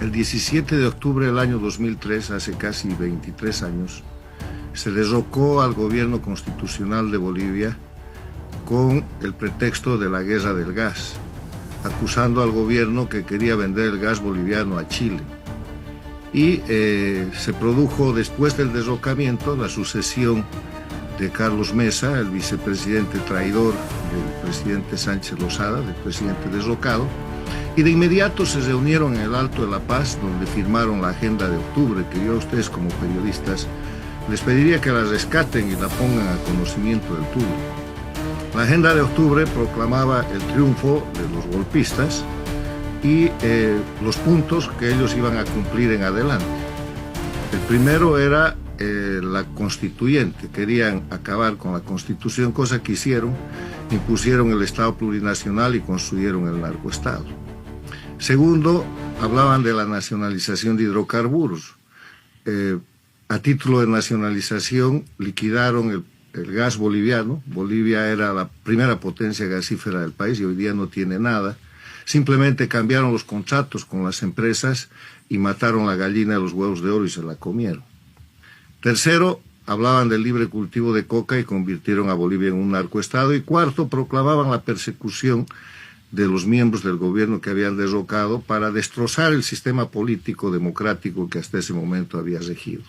El 17 de octubre del año 2003, hace casi 23 años, se derrocó al gobierno constitucional de Bolivia con el pretexto de la guerra del gas, acusando al gobierno que quería vender el gas boliviano a Chile. Y se produjo después del derrocamiento la sucesión de Carlos Mesa, el vicepresidente traidor del presidente Sánchez Lozada, del presidente derrocado, y de inmediato se reunieron en el Alto de la Paz, donde firmaron la Agenda de Octubre, que yo a ustedes como periodistas les pediría que la rescaten y la pongan a conocimiento del público. La Agenda de Octubre proclamaba el triunfo de los golpistas y los puntos que ellos iban a cumplir en adelante. El primero era la constituyente. Querían acabar con la Constitución, cosa que hicieron, impusieron el Estado plurinacional y construyeron el narcoestado. Segundo, hablaban de la nacionalización de hidrocarburos. A título de nacionalización liquidaron el gas boliviano. Bolivia era la primera potencia gasífera del país y hoy día no tiene nada. Simplemente cambiaron los contratos con las empresas y mataron la gallina de los huevos de oro y se la comieron. Tercero, hablaban del libre cultivo de coca y convirtieron a Bolivia en un narcoestado. Y cuarto, proclamaban la persecución de los miembros del gobierno que habían derrocado para destrozar el sistema político democrático que hasta ese momento había regido.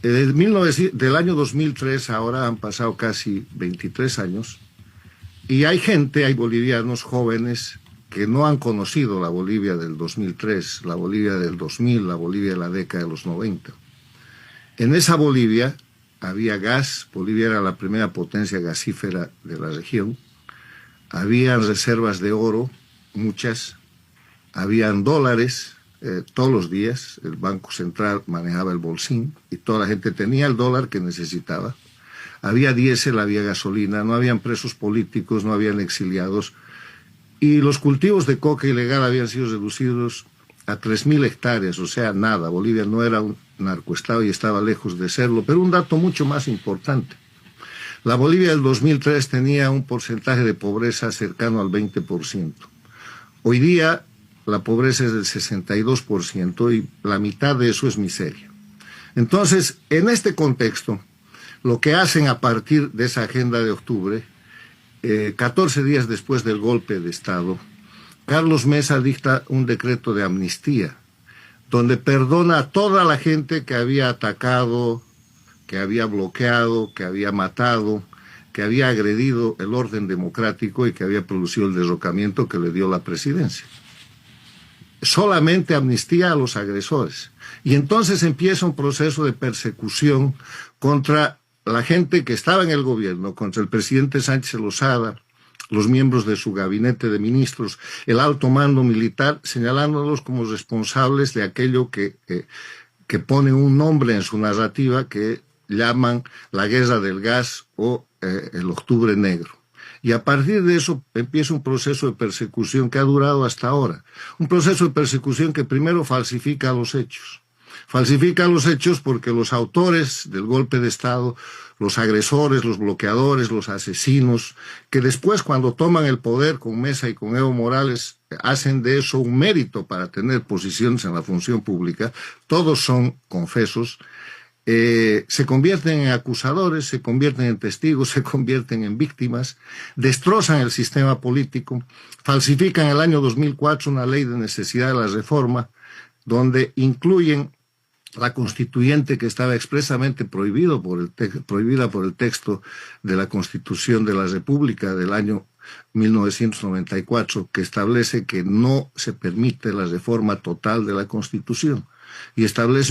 Del año 2003 ahora han pasado casi 23 años y hay bolivianos jóvenes que no han conocido la Bolivia del 2003, la Bolivia del 2000, la Bolivia de la década de los 90. En esa Bolivia había gas, Bolivia era la primera potencia gasífera de la región, habían reservas de oro, muchas, habían dólares, todos los días el Banco Central manejaba el bolsín y toda la gente tenía el dólar que necesitaba. Había diésel, había gasolina, no habían presos políticos, no habían exiliados. Y los cultivos de coca ilegal habían sido reducidos a 3.000 hectáreas, o sea, nada. Bolivia no era un narcoestado y estaba lejos de serlo. Pero un dato mucho más importante. La Bolivia del 2003 tenía un porcentaje de pobreza cercano al 20%. Hoy día la pobreza es del 62% y la mitad de eso es miseria. Entonces, en este contexto, lo que hacen a partir de esa Agenda de Octubre, 14 días después del golpe de Estado, Carlos Mesa dicta un decreto de amnistía, donde perdona a toda la gente que había atacado, que había bloqueado, que había matado, que había agredido el orden democrático y que había producido el derrocamiento que le dio la presidencia. Solamente amnistía a los agresores. Y entonces empieza un proceso de persecución contra la gente que estaba en el gobierno, contra el presidente Sánchez Lozada, los miembros de su gabinete de ministros, el alto mando militar, señalándolos como responsables de aquello que pone un nombre en su narrativa que llaman la guerra del gas o el Octubre Negro. Y a partir de eso empieza un proceso de persecución que ha durado hasta ahora. Un proceso de persecución que primero falsifica los hechos. Falsifica los hechos porque los autores del golpe de Estado, los agresores, los bloqueadores, los asesinos, que después cuando toman el poder con Mesa y con Evo Morales, hacen de eso un mérito para tener posiciones en la función pública, todos son confesos, se convierten en acusadores, se convierten en testigos, se convierten en víctimas, destrozan el sistema político, falsifican en el año 2004 una ley de necesidad de la reforma, donde incluyen la constituyente que estaba expresamente prohibida por el texto de la Constitución de la República del año 1994, que establece que no se permite la reforma total de la Constitución y establece